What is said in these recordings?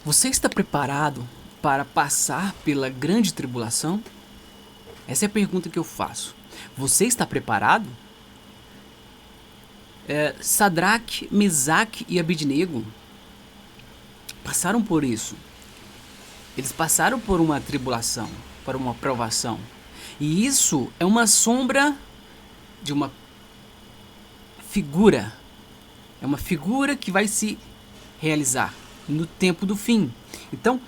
Você está preparado para passar pela grande tribulação? Essa é a pergunta que eu faço. Você está preparado? Sadraque, Mesaque e Abidnego passaram por isso. Eles passaram por uma tribulação, por uma provação. E isso é uma sombra de uma figura. É uma figura que vai se realizar no tempo do fim. Então,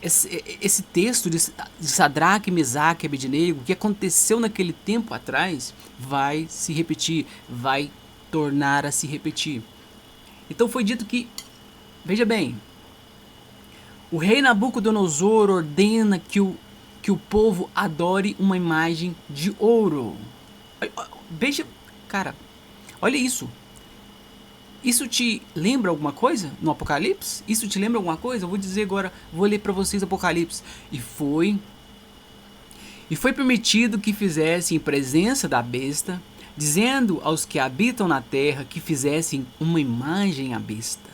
esse texto de Sadraque, Mesaque e Abidnego, que aconteceu naquele tempo atrás, vai se repetir, vai tornar a se repetir. Então foi dito que, veja bem, o rei Nabucodonosor ordena que o povo adore uma imagem de ouro. Veja, cara, olha isso. Isso te lembra alguma coisa no Apocalipse? Isso te lembra alguma coisa? Eu vou dizer agora, vou ler para vocês Apocalipse. E foi permitido que fizessem em presença da besta, dizendo aos que habitam na terra que fizessem uma imagem à besta.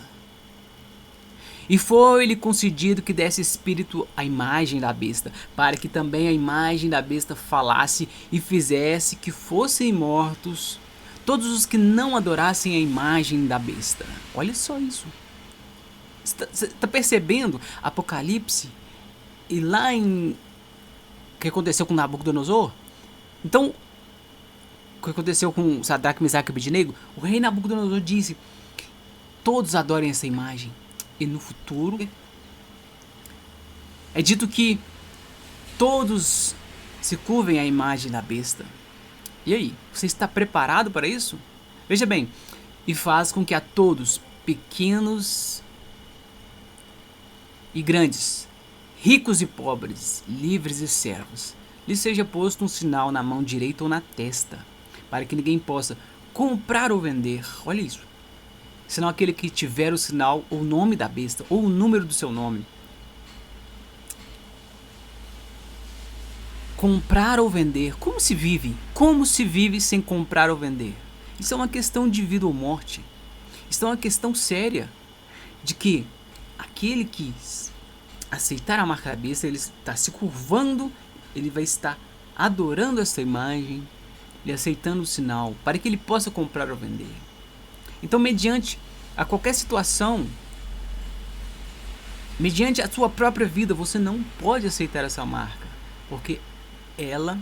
E foi-lhe concedido que desse espírito à imagem da besta, para que também a imagem da besta falasse e fizesse que fossem mortos todos os que não adorassem a imagem da besta. Olha só isso. Você está percebendo Apocalipse? E lá em... O que aconteceu com Nabucodonosor? Então, o que aconteceu com Sadraque, Mesaque e Abidnego? O rei Nabucodonosor disse: todos adorem essa imagem. E no futuro é dito que todos se curvem à imagem da besta. E aí, você está preparado para isso? Veja bem, e faz com que a todos, pequenos e grandes, ricos e pobres, livres e servos, lhe seja posto um sinal na mão direita ou na testa, para que ninguém possa comprar ou vender. Olha isso. Senão aquele que tiver o sinal ou o nome da besta ou o número do seu nome. Comprar ou vender. Como se vive? Como se vive sem comprar ou vender? Isso é uma questão de vida ou morte. Isso é uma questão séria de que aquele que aceitar a marca da besta, ele está se curvando, ele vai estar adorando essa imagem e aceitando o sinal para que ele possa comprar ou vender. Então, mediante a qualquer situação, mediante a sua própria vida, você não pode aceitar essa marca, porque ela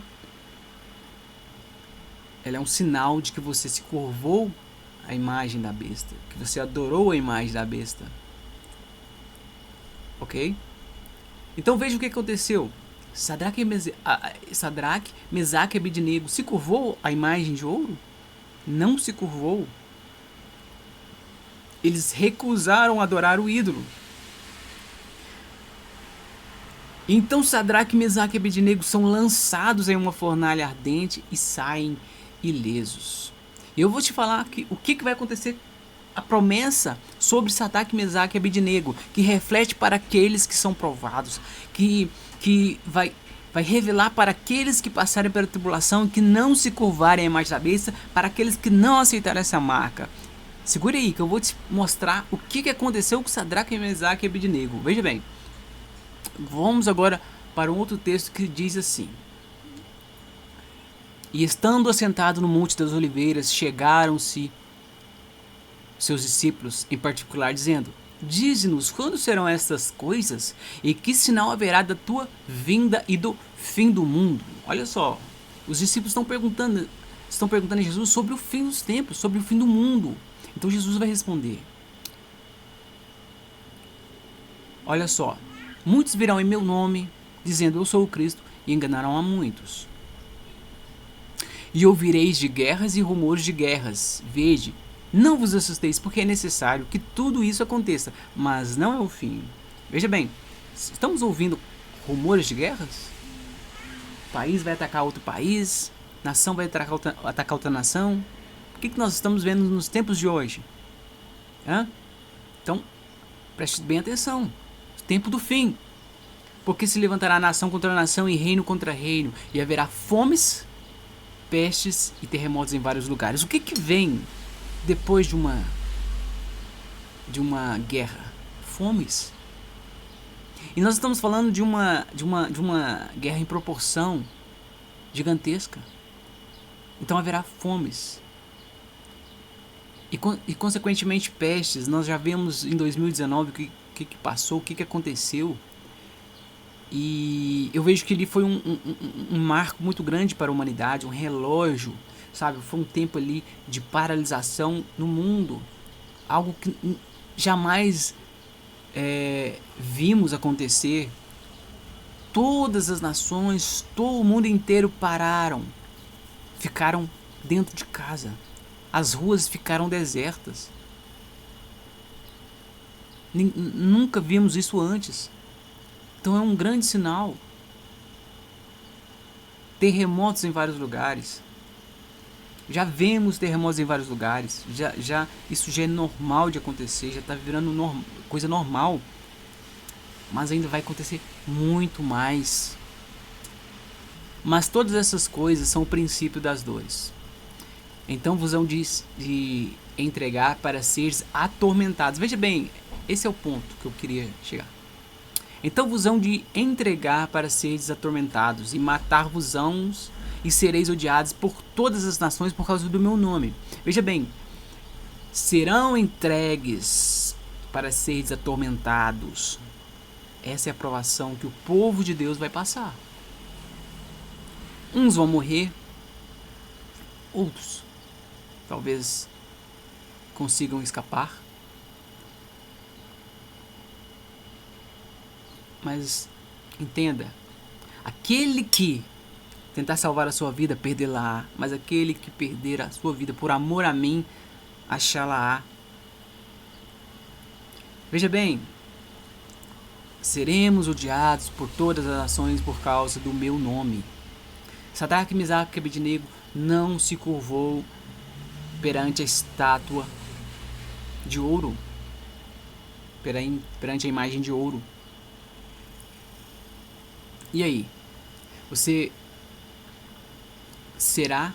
é um sinal de que você se curvou à imagem da besta, que você adorou a imagem da besta. Ok? Então veja o que aconteceu. Sadraque, Mesaque e Abidnego se curvou à imagem de ouro? Não se curvou. Eles recusaram adorar o ídolo. Então Sadraque, Mesaque e Abidnego são lançados em uma fornalha ardente e saem ilesos. Eu vou te falar o que vai acontecer. A promessa sobre Sadraque, Mesaque e Abidnego, que reflete para aqueles que são provados, que vai revelar para aqueles que passarem pela tribulação, que não se curvarem à imagem da besta, para aqueles que não aceitarem essa marca. Segure aí que eu vou te mostrar o que aconteceu com Sadraque, Mesaque e Abidnego. Veja bem. Vamos agora para um outro texto que diz assim: e estando assentado no Monte das Oliveiras, chegaram-se seus discípulos, em particular, dizendo: dize-nos quando serão estas coisas, e que sinal haverá da tua vinda e do fim do mundo. Olha só, os discípulos estão perguntando a Jesus sobre o fim dos tempos, sobre o fim do mundo. Então Jesus vai responder: olha só, muitos virão em meu nome, dizendo eu sou o Cristo, e enganarão a muitos. E ouvireis de guerras e rumores de guerras. Vede, não vos assusteis, porque é necessário que tudo isso aconteça, mas não é o fim. Veja bem, estamos ouvindo rumores de guerras? País vai atacar outro país, nação vai atacar outra nação. O que nós estamos vendo nos tempos de hoje? Então, preste bem atenção. Tempo do fim. Porque se levantará nação contra nação e reino contra reino, e haverá fomes, pestes e terremotos em vários lugares. O que vem depois de uma guerra? fomes. E nós estamos falando de uma guerra em proporção gigantesca. Então haverá fomes. E consequentemente pestes. Nós já vemos em 2019 o que passou, o que aconteceu. E eu vejo que ele foi um marco muito grande para a humanidade, um relógio, sabe? Foi um tempo ali de paralisação no mundo. Algo que jamais vimos acontecer. Todas as nações, todo o mundo inteiro pararam. Ficaram dentro de casa. As ruas ficaram desertas. Nunca vimos isso antes. Então é um grande sinal. Terremotos em vários lugares. Já vemos terremotos em vários lugares. Isso já é normal de acontecer. Já está virando coisa normal. Mas ainda vai acontecer muito mais. Mas todas essas coisas são o princípio das dores. Então vos hão de entregar para seres atormentados. Veja bem, esse é o ponto que eu queria chegar. Então vos hão de entregar para seres atormentados, e matar-vos-ão, e sereis odiados por todas as nações por causa do meu nome. Veja bem, serão entregues para seres atormentados. Essa é a provação que o povo de Deus vai passar. Uns vão morrer, outros talvez consigam escapar. Mas entenda, aquele que tentar salvar a sua vida, perdê-la-á. Mas aquele que perder a sua vida por amor a mim, achá-la-á. Veja bem, seremos odiados por todas as nações por causa do meu nome. Sadraque, Mesaque e Abednego não se curvou perante a estátua de ouro, perante a imagem de ouro. E aí? Você será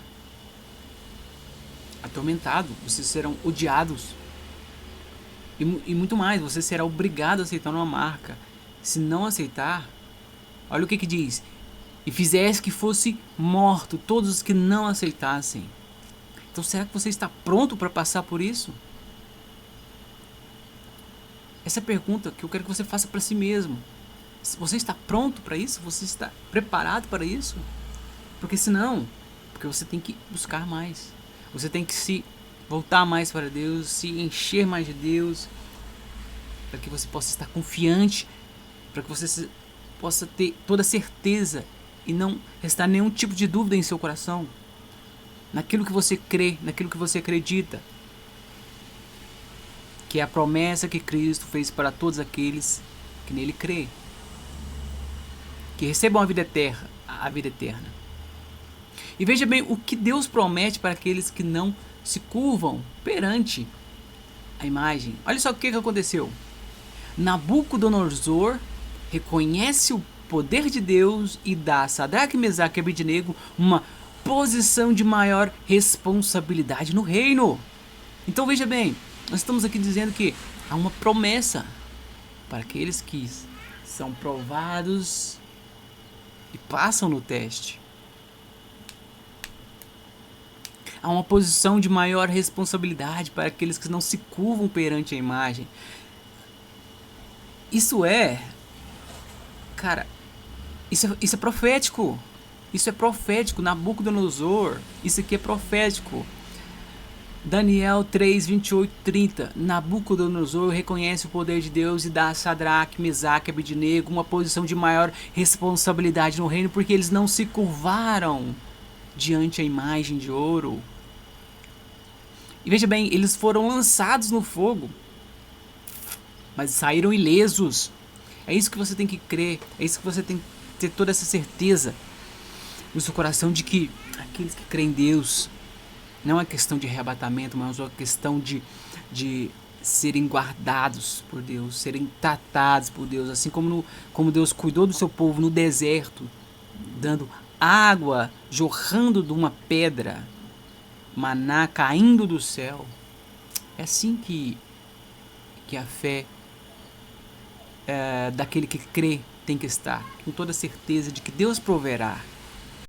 atormentado, vocês serão odiados. E muito mais, você será obrigado a aceitar uma marca. Se não aceitar, olha o que diz: e fizesse que fosse morto todos os que não aceitassem. Então será que você está pronto para passar por isso? Essa é a pergunta que eu quero que você faça para si mesmo. Você está pronto para isso? Você está preparado para isso? Porque senão, porque você tem que buscar mais. Você tem que se voltar mais para Deus, se encher mais de Deus, para que você possa estar confiante, para que você possa ter toda a certeza e não restar nenhum tipo de dúvida em seu coração, naquilo que você crê, naquilo que você acredita, que é a promessa que Cristo fez para todos aqueles que nele crê, que recebam a vida eterna. E veja bem o que Deus promete para aqueles que não se curvam perante a imagem. Olha só o que aconteceu. Nabucodonosor reconhece o poder de Deus e dá a Sadraque, Mesaque e Abednego uma posição de maior responsabilidade no reino. Então veja bem, nós estamos aqui dizendo que há uma promessa para aqueles que são provados e passam no teste. Há uma posição de maior responsabilidade para aqueles que não se curvam perante a imagem. Isso é... Cara, isso é profético. Isso é profético. Nabucodonosor, isso aqui é profético. Daniel 3, 28, 30. Nabucodonosor reconhece o poder de Deus e dá a Sadraque, Mesaque e Abednego uma posição de maior responsabilidade no reino, porque eles não se curvaram diante a imagem de ouro. E veja bem, eles foram lançados no fogo, mas saíram ilesos. É isso que você tem que crer, é isso que você tem que ter toda essa certeza no seu coração, de que aqueles que creem em Deus, não é questão de arrebatamento, mas é uma questão de serem guardados por Deus, serem tratados por Deus, assim como Deus cuidou do seu povo no deserto, dando água jorrando de uma pedra, maná caindo do céu. É assim que a fé daquele que crê tem que estar, com toda certeza de que Deus proverá.